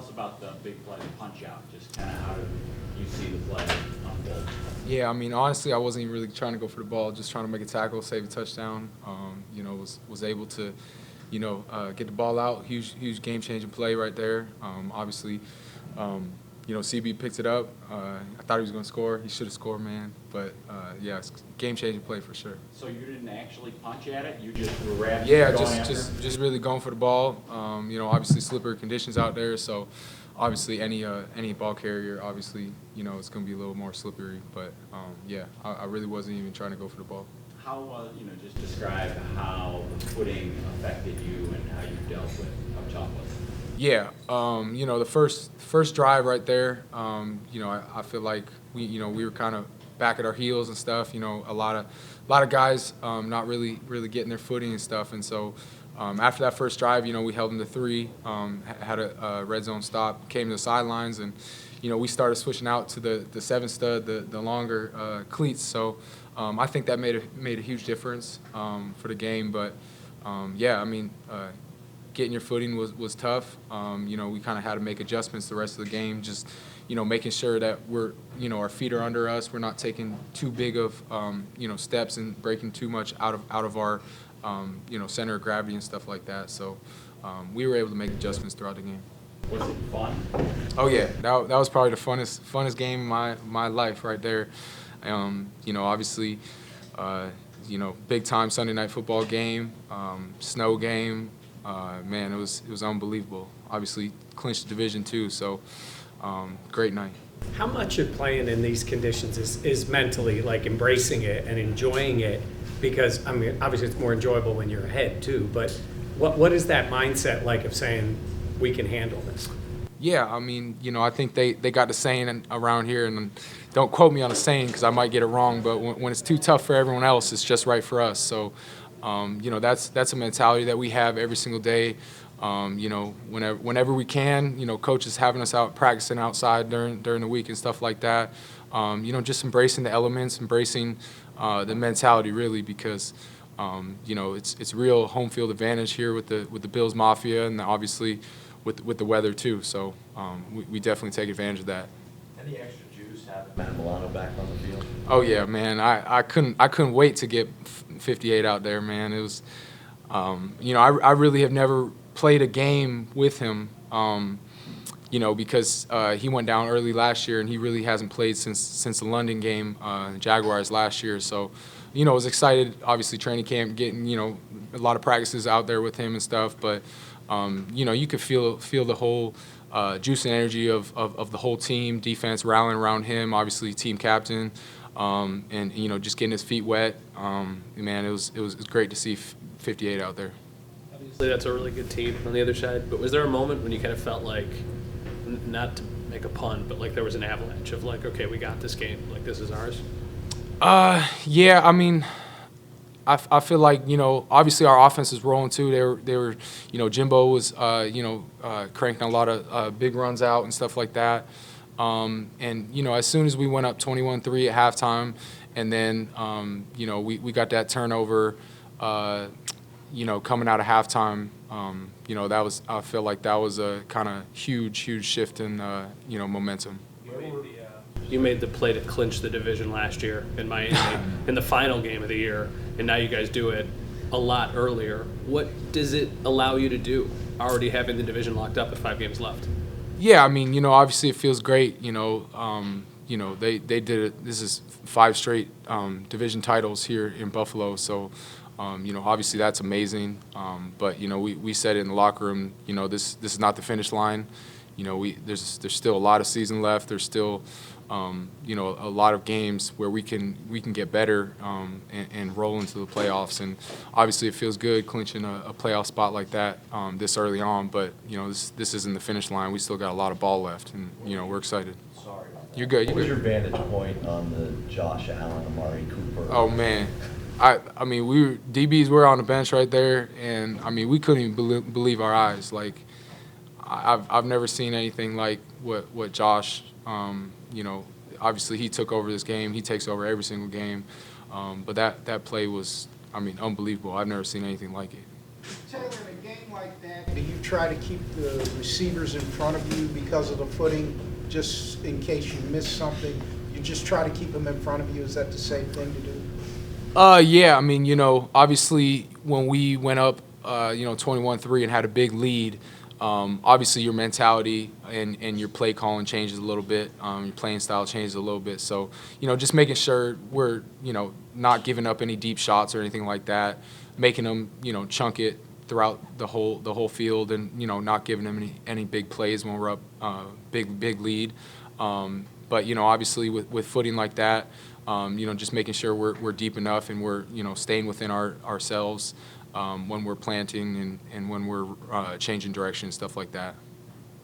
us about the big play, the punch out. Just kind of how did you see the play unfold? Yeah, I mean, honestly, I wasn't even really trying to go for the ball, just trying to make a tackle, save a touchdown. Was able to, get the ball out. Huge game-changing play right there. Obviously, CB picked it up. I thought he was going to score. He should have scored, man. But, yeah, it's game-changing play for sure. So you didn't actually punch at it? You just were rapid? Yeah, just really going for the ball. Obviously slippery conditions out there, so obviously any ball carrier, obviously, it's going to be a little more slippery. But, yeah, I really wasn't even trying to go for the ball. How, just describe how the footing affected you and how you dealt with how tough was it? Yeah, the first drive right there, I feel like we were kind of back at our heels and stuff. A lot of guys not really getting their footing and stuff. And so after that first drive, we held them to 3, had a red zone stop, came to the sidelines, and we started switching out to the 7 stud, the longer cleats. So I think that made a huge difference for the game. But yeah, I mean. Getting your footing was tough. We kind of had to make adjustments the rest of the game, just, making sure that we're, our feet are under us. We're not taking too big of, steps and breaking too much out of our, center of gravity and stuff like that. So we were able to make adjustments throughout the game. Was it fun? Oh, yeah. That was probably the funnest game in my life right there. Obviously, big time Sunday night football game, snow game. Man, it was unbelievable. Obviously, clinched the division too, so great night. How much of playing in these conditions is mentally, like embracing it and enjoying it? Because, I mean, obviously it's more enjoyable when you're ahead too, but what is that mindset like of saying, we can handle this? Yeah, I mean, I think they got the saying around here, and don't quote me on the saying because I might get it wrong, but when it's too tough for everyone else, it's just right for us. So, that's a mentality that we have every single day. Whenever we can, coaches having us out practicing outside during the week and stuff like that. Just embracing the elements, embracing the mentality really, because it's real home field advantage here with the Bills Mafia, and obviously with the weather too. So we definitely take advantage of that. Any extra juice having Matt Milano back on the field? Oh yeah, man. I couldn't wait to get 58 out there, man. It was, I really have never played a game with him, because he went down early last year, and he really hasn't played since the London game, Jaguars last year. So, I was excited. Obviously, training camp, getting a lot of practices out there with him and stuff. But, you could feel the whole juice and energy of the whole team, defense rallying around him. Obviously, team captain. And just getting his feet wet, man, it was great to see 58 out there. Obviously, that's a really good team on the other side. But was there a moment when you kind of felt like, not to make a pun, but like there was an avalanche of like, okay, we got this game, like this is ours? Yeah, I mean, I feel like obviously our offense is rolling too. They were Jimbo was cranking a lot of big runs out and stuff like that. And as soon as we went up 21-3 at halftime, and then we got that turnover, coming out of halftime, I feel like that was a kind of huge shift in momentum. You made the play to clinch the division last year in Miami in the final game of the year, and now you guys do it a lot earlier. What does it allow you to do, already having the division locked up with 5 games left? Yeah, I mean, obviously it feels great. They did it. This is 5 straight division titles here in Buffalo. So, obviously that's amazing. But we said it in the locker room. This is not the finish line. There's still a lot of season left. There's still a lot of games where we can get better and roll into the playoffs. And obviously it feels good clinching a playoff spot like that this early on. But this isn't the finish line. We still got a lot of ball left, and we're excited. Sorry. You're good. What was your vantage point on the Josh Allen, Amari Cooper? Oh man, I mean DBs were on the bench right there, and I mean we couldn't even believe our eyes. Like I've never seen anything like what Josh. Obviously he took over this game. He takes over every single game. But that play was, I mean, unbelievable. I've never seen anything like it. Taylor, in a game like like that, do you try to keep the receivers in front of you because of the footing, just in case you miss something? You just try to keep them in front of you? Is that the safe thing to do? Yeah, I mean, obviously when we went up, 21-3 and had a big lead, obviously your mentality and your play calling changes a little bit. Your playing style changes a little bit. So, just making sure we're, not giving up any deep shots or anything like that, making them, chunk it throughout the whole field, and, not giving them any big plays when we're up big lead. But, obviously with footing like that, just making sure we're deep enough and we're, staying within ourselves when we're planting and when we're changing direction, stuff like that.